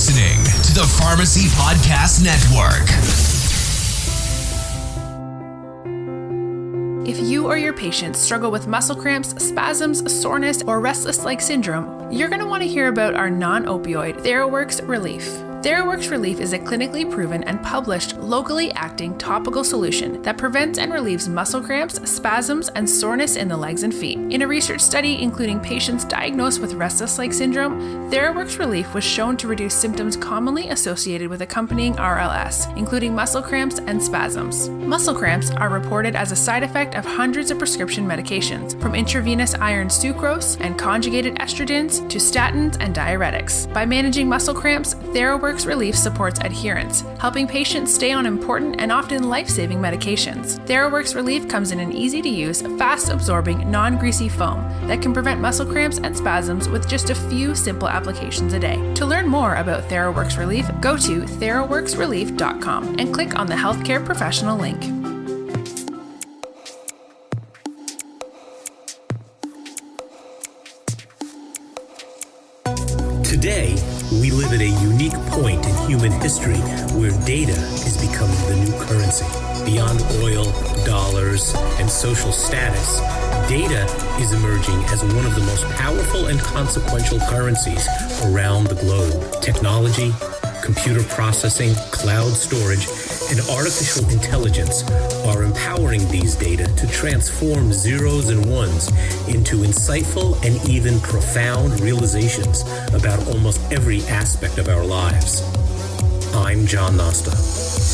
listening to the Pharmacy Podcast Network. If you or your patients struggle with muscle cramps, spasms, soreness, or restless leg syndrome, you're going to want to hear about our non-opioid TheraWorks Relief. TheraWorks Relief is a clinically proven and published locally acting topical solution that prevents and relieves muscle cramps, spasms, and soreness in the legs and feet. In a research study including patients diagnosed with restless leg syndrome, TheraWorks Relief was shown to reduce symptoms commonly associated with accompanying RLS, including muscle cramps and spasms. Muscle cramps are reported as a side effect of hundreds of prescription medications, from intravenous iron sucrose and conjugated estrogens to statins and diuretics. By managing muscle cramps, TheraWorks Relief supports adherence, helping patients stay on important and often life-saving medications. TheraWorks Relief comes in an easy-to-use, fast-absorbing, non-greasy foam that can prevent muscle cramps and spasms with just a few simple applications a day. To learn more about TheraWorks Relief, go to theraworksrelief.com and click on the Healthcare Professional link. Today, we live at a unique point in human history where data is becoming the new currency. Beyond oil, dollars, and social status, data is emerging as one of the most powerful and consequential currencies around the globe. Technology, computer processing, cloud storage, and artificial intelligence are empowering these data to transform zeros and ones into insightful and even profound realizations about almost every aspect of our lives. I'm John Nosta.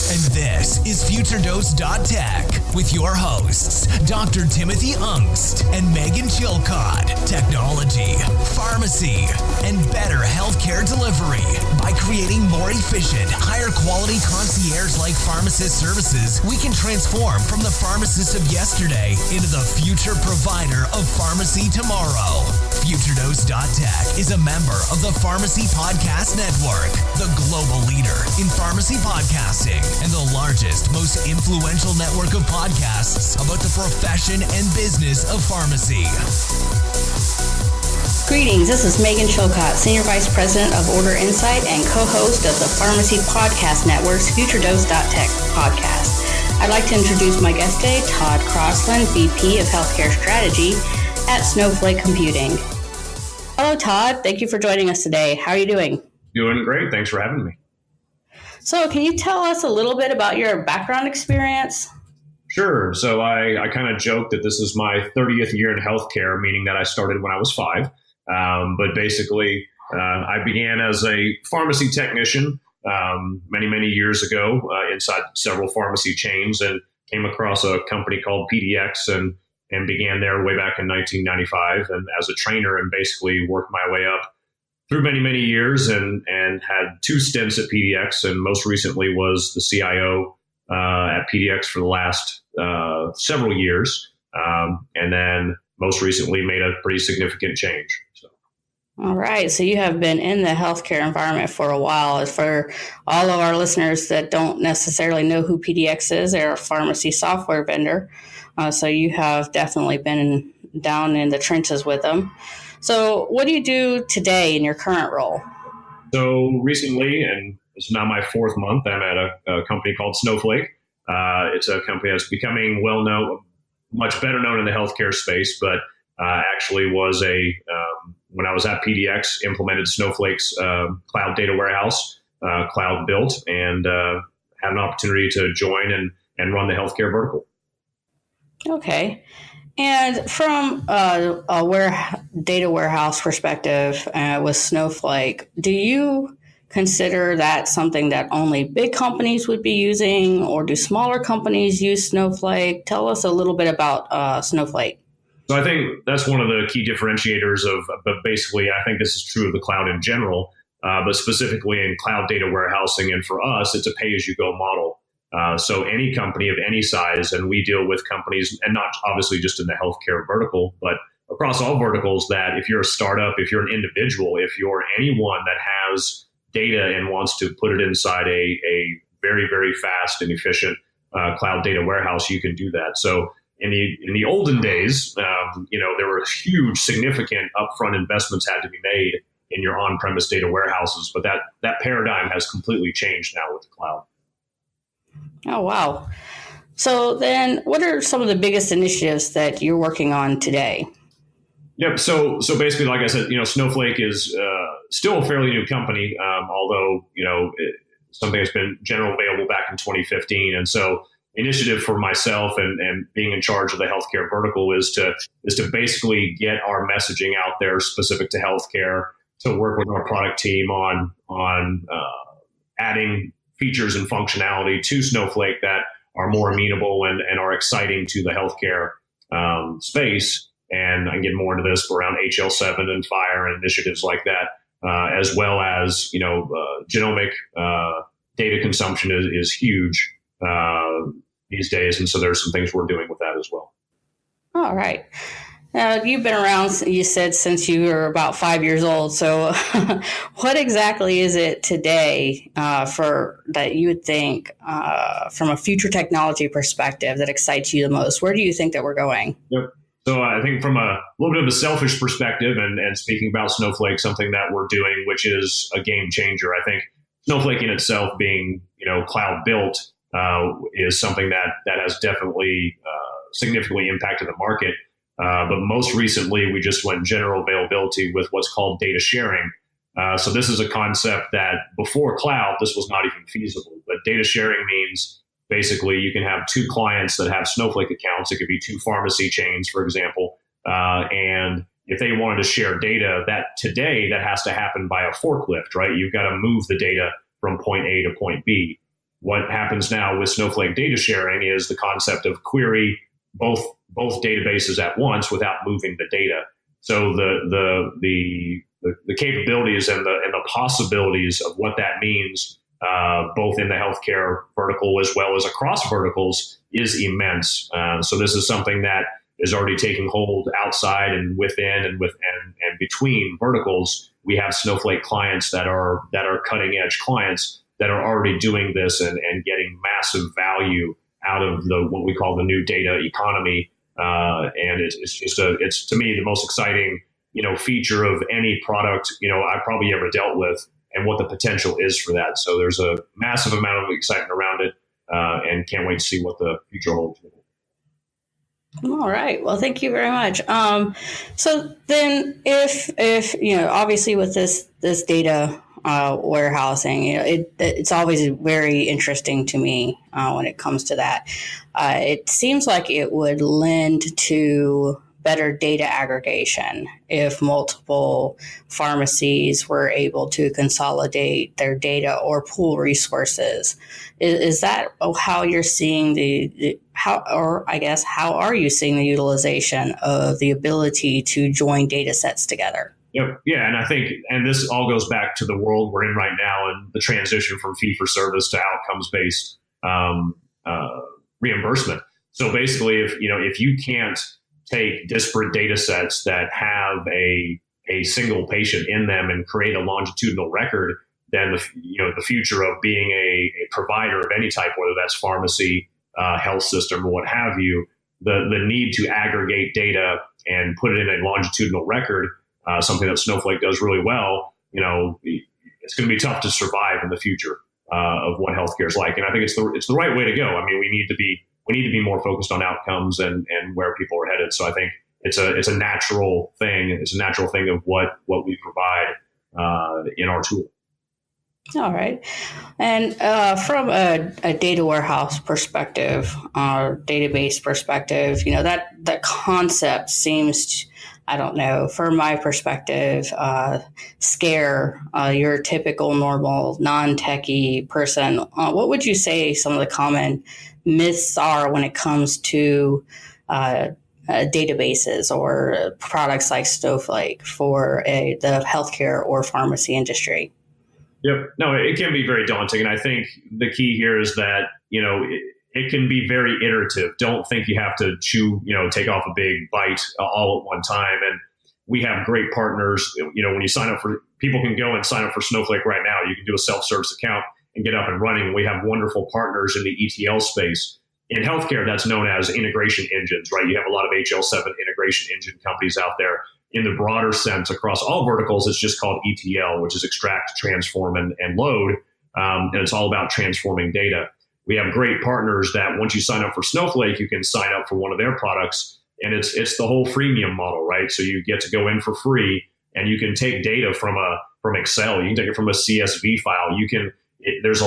And this is FutureDose.Tech with your hosts, Dr. Timothy Ungst and Meghann Chilcott. Technology, pharmacy, and better healthcare delivery. By creating more efficient, higher quality concierge-like pharmacist services, we can transform from the pharmacist of yesterday into the future provider of pharmacy tomorrow. FutureDose.Tech is a member of the Pharmacy Podcast Network, the global leader in pharmacy podcasting and the largest, most influential network of podcasts about the profession and business of pharmacy. Greetings, this is Meghann Chilcott, Senior Vice President of Order Insight and co-host of the Pharmacy Podcast Network's FutureDose.Tech podcast. I'd like to introduce my guest today, Todd Crosslin, VP of Healthcare Strategy at Snowflake Computing. Hello, Todd. Thank you for joining us today. How are you doing? Doing great. Thanks for having me. So can you tell us a little bit about your background experience? Sure. So I kind of joke that this is my 30th year in healthcare, meaning that I started when I was 5. But basically, I began as a pharmacy technician many years ago inside several pharmacy chains, and came across a company called PDX and began there way back in 1995, and as a trainer, and basically worked my way up through many years and had 2 stints at PDX, and most recently was the CIO at PDX for the last several years, and then most recently made a pretty significant change. So. All right. So you have been in the healthcare environment for a while. For all of our listeners that don't necessarily know who PDX is, they're a pharmacy software vendor. So you have definitely been down in the trenches with them. So what do you do today in your current role? So recently, and it's now my 4th month, I'm at a company called Snowflake. It's a company that's becoming well-known, much better known in the healthcare space, but actually was when I was at PDX, implemented Snowflake's cloud data warehouse, cloud built, and had an opportunity to join and run the healthcare vertical. Okay. And from a data warehouse perspective with Snowflake, do you consider that something that only big companies would be using, or do smaller companies use Snowflake? Tell us a little bit about Snowflake. So I think that's one of the key differentiators but basically I think this is true of the cloud in general, but specifically in cloud data warehousing. And for us, it's a pay-as-you-go model. So any company of any size, and we deal with companies, and not obviously just in the healthcare vertical, but across all verticals, that if you're a startup, if you're an individual, if you're anyone that has data and wants to put it inside a very fast and efficient cloud data warehouse, you can do that. So in the olden days, there were huge, significant upfront investments had to be made in your on-premise data warehouses. But that paradigm has completely changed now with the cloud. Oh, wow. So then what are some of the biggest initiatives that you're working on today? Yep. So basically, like I said, Snowflake is still a fairly new company, although, something that's been generally available back in 2015. And so initiative for myself and being in charge of the healthcare vertical is to basically get our messaging out there specific to healthcare, to work with our product team on adding features and functionality to Snowflake that are more amenable and are exciting to the healthcare space. And I can get more into this around HL7 and FHIR and initiatives like that, as well as, genomic data consumption is huge these days. And so there's some things we're doing with that as well. All right. You've been around, you said, since you were about 5 years old. So what exactly is it today for that you would think from a future technology perspective that excites you the most? Where do you think that we're going? Yep. So I think from a little bit of a selfish perspective and speaking about Snowflake, something that we're doing, which is a game changer. I think Snowflake in itself being, cloud built is something that has definitely significantly impacted the market. But most recently, we just went general availability with what's called data sharing. So this is a concept that before cloud, this was not even feasible. But data sharing means basically you can have two clients that have Snowflake accounts. It could be two pharmacy chains, for example. And if they wanted to share data, that has to happen by a forklift, right? You've got to move the data from point A to point B. What happens now with Snowflake data sharing is the concept of query both databases at once without moving the data. So the capabilities and the possibilities of what that means, both in the healthcare vertical as well as across verticals, is immense. So this is something that is already taking hold outside and within and between verticals. We have Snowflake clients that are cutting edge clients that are already doing this and getting massive value out of what we call the new data economy. And it's to me the most exciting, feature of any product, I probably ever dealt with, and what the potential is for that. So there's a massive amount of excitement around it, and can't wait to see what the future holds. All right. Well, thank you very much. So then if obviously with this data warehousing, it's always very interesting to me when it comes to that. It seems like it would lend to better data aggregation if multiple pharmacies were able to consolidate their data or pool resources. Is that how you're seeing how are you seeing the utilization of the ability to join data sets together? Yep. Yeah. And I think, and this all goes back to the world we're in right now and the transition from fee for service to outcomes-based reimbursement. So basically, if you can't take disparate data sets that have a single patient in them and create a longitudinal record, then the future of being a provider of any type, whether that's pharmacy, health system, or what have you, the need to aggregate data and put it in a longitudinal record, something that Snowflake does really well, it's going to be tough to survive in the future of what healthcare is like. And I think it's the right way to go. I mean, we need to be more focused on outcomes and where people are headed. So I think it's a natural thing. It's a natural thing of what we provide in our tool. All right. And from a data warehouse perspective, or database perspective, that concept seems, I don't know, from my perspective, scare your typical normal non-techie person. What would you say some of the common myths are when it comes to databases or products like Snowflake for the healthcare or pharmacy industry? Yep. No, it can be very daunting. And I think the key here is that, it can be very iterative. Don't think you have to take off a big bite all at one time. And we have great partners. When you sign up people can go and sign up for Snowflake right now. You can do a self-service account and get up and running. We have wonderful partners in the ETL space in healthcare, that's known as integration engines, right? You have a lot of HL7 integration engine companies out there. In the broader sense, across all verticals, it's just called ETL, which is extract, transform, and load. And it's all about transforming data. We have great partners that once you sign up for Snowflake, you can sign up for one of their products. And it's the whole freemium model, right? So you get to go in for free, and you can take data from Excel. You can take it from a CSV file. There's a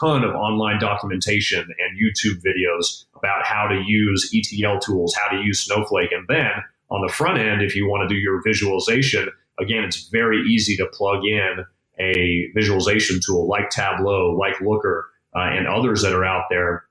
ton of online documentation and YouTube videos about how to use ETL tools, how to use Snowflake. And then on the front end, if you want to do your visualization, again, it's very easy to plug in a visualization tool like Tableau, like Looker, and others that are out there.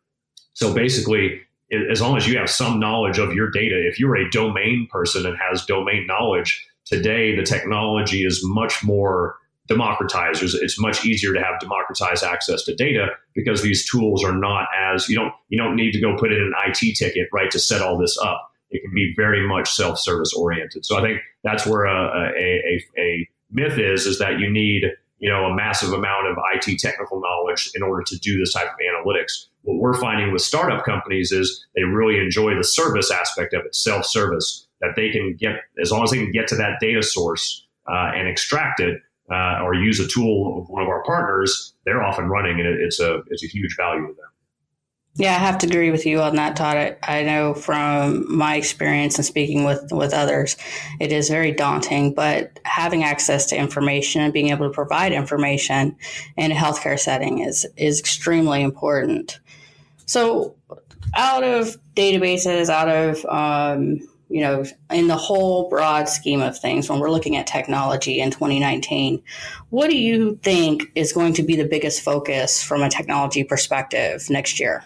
So basically, as long as you have some knowledge of your data, if you're a domain person and has domain knowledge, today the technology is much more democratized. It's much easier to have democratized access to data because these tools are not as, you don't need to go put in an IT ticket, right, to set all this up. It can be very much self-service oriented. So I think that's where a myth is that you need, a massive amount of IT technical knowledge in order to do this type of analytics. What we're finding with startup companies is they really enjoy the service aspect of it, self-service, that they can get, as long as they can get to that data source and extract it, or use a tool of one of our partners, they're off and running, and it's a huge value to them. Yeah, I have to agree with you on that, Todd. I know from my experience and speaking with others, it is very daunting, but having access to information and being able to provide information in a healthcare setting is extremely important. So out of databases, out of in the whole broad scheme of things, when we're looking at technology in 2019, what do you think is going to be the biggest focus from a technology perspective next year?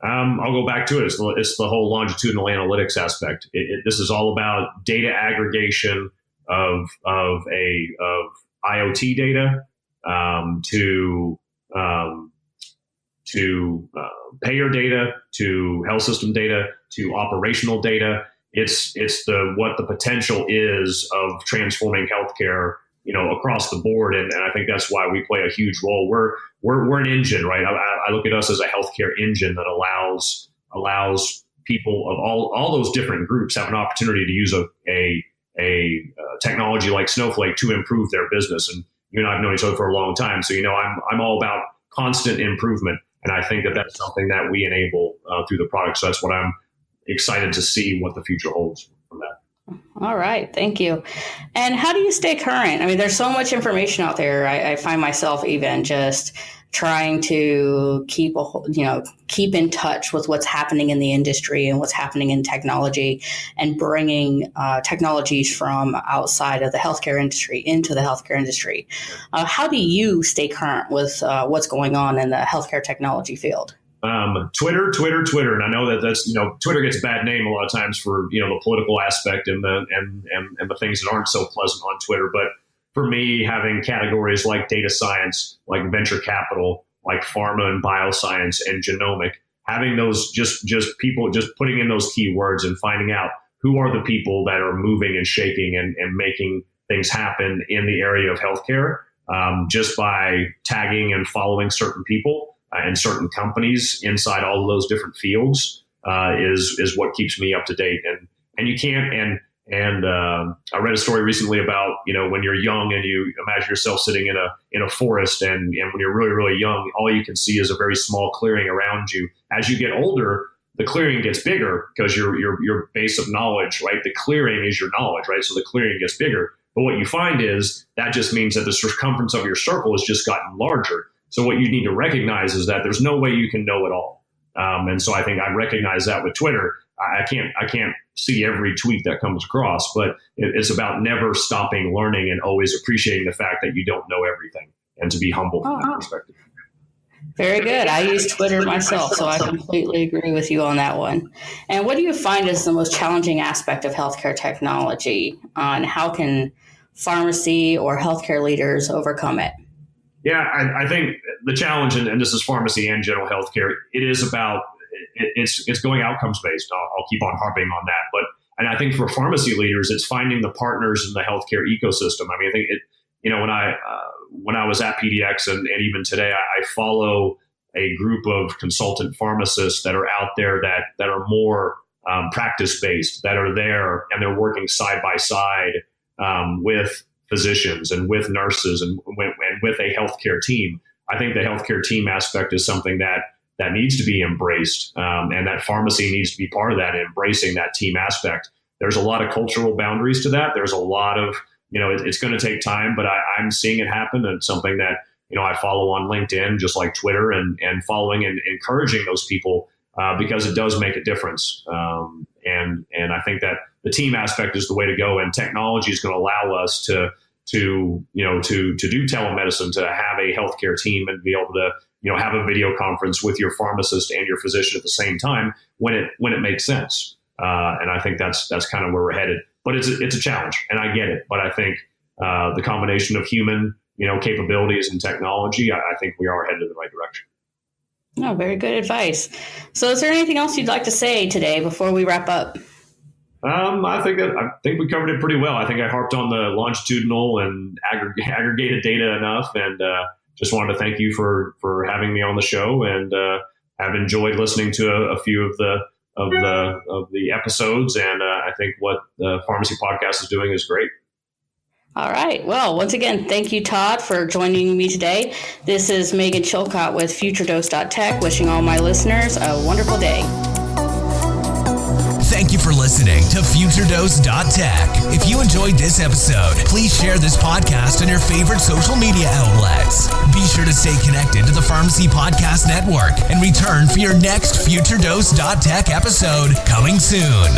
I'll go back to it. It's the whole longitudinal analytics aspect. This is all about data aggregation of IoT data to payer data, to health system data, to operational data. It's what the potential is of transforming healthcare, across the board, and I think that's why we play a huge role. We're an engine, right? I look at us as a healthcare engine that allows people of all those different groups have an opportunity to use a technology like Snowflake to improve their business. And you and I have known each other for a long time, so I'm all about constant improvement, and I think that that's something that we enable through the product. So that's what I'm excited to see what the future holds from that. All right. Thank you. And how do you stay current? I mean, there's so much information out there. I find myself even just trying to keep in touch with what's happening in the industry and what's happening in technology, and bringing technologies from outside of the healthcare industry into the healthcare industry. How do you stay current with what's going on in the healthcare technology field? Twitter. And I know that's, Twitter gets a bad name a lot of times for, the political aspect and the things that aren't so pleasant on Twitter. But for me, having categories like data science, like venture capital, like pharma and bioscience and genomic, having those just people just putting in those keywords and finding out who are the people that are moving and shaking and making things happen in the area of healthcare, just by tagging and following certain people and certain companies inside all of those different fields is what keeps me up to date. And you can't, and I read a story recently about, when you're young and you imagine yourself sitting in a forest, and when you're really, really young, all you can see is a very small clearing around you. As you get older, the clearing gets bigger because your base of knowledge, right? The clearing is your knowledge, right? So the clearing gets bigger. But what you find is that just means that the circumference of your circle has just gotten larger. So what you need to recognize is that there's no way you can know it all. And so I think I recognize that with Twitter. I can't see every tweet that comes across, but it's about never stopping learning and always appreciating the fact that you don't know everything, and to be humble from that perspective. Very good. I use Twitter myself, so I completely agree with you on that one. And what do you find is the most challenging aspect of healthcare technology, and how can pharmacy or healthcare leaders overcome it? Yeah, I think the challenge, and this is pharmacy and general healthcare, it's going outcomes based. I'll keep on harping on that. And I think for pharmacy leaders, it's finding the partners in the healthcare ecosystem. I mean, I think when I was at PDX and even today, I follow a group of consultant pharmacists that are out there that are more practice-based, that are there and they're working side by side with physicians and with nurses and with a healthcare team. I think the healthcare team aspect is something that needs to be embraced, and that pharmacy needs to be part of that, embracing that team aspect. There's a lot of cultural boundaries to that. There's a lot of, it's going to take time, but I'm seeing it happen. And it's something that, I follow on LinkedIn, just like Twitter, and following and encouraging those people because it does make a difference. And I think that the team aspect is the way to go, and technology is going to allow us to do telemedicine, to have a healthcare team and be able to, have a video conference with your pharmacist and your physician at the same time when it makes sense. And I think that's kind of where we're headed. But it's a challenge, and I get it. But I think the combination of human, capabilities and technology, I think we are headed in the right direction. Oh, very good advice. So is there anything else you'd like to say today before we wrap up? I think we covered it pretty well. I think I harped on the longitudinal and aggregated data enough, and just wanted to thank you for having me on the show, and I've enjoyed listening to a few of the episodes, and I think what the Pharmacy Podcast is doing is great. All right. Well, once again, thank you, Todd, for joining me today. This is Meghann Chilcott with FutureDose.Tech, wishing all my listeners a wonderful day. Thank you for listening to FutureDose.Tech. If you enjoyed this episode, please share this podcast on your favorite social media outlets. Be sure to stay connected to the Pharmacy Podcast Network and return for your next FutureDose.Tech episode coming soon.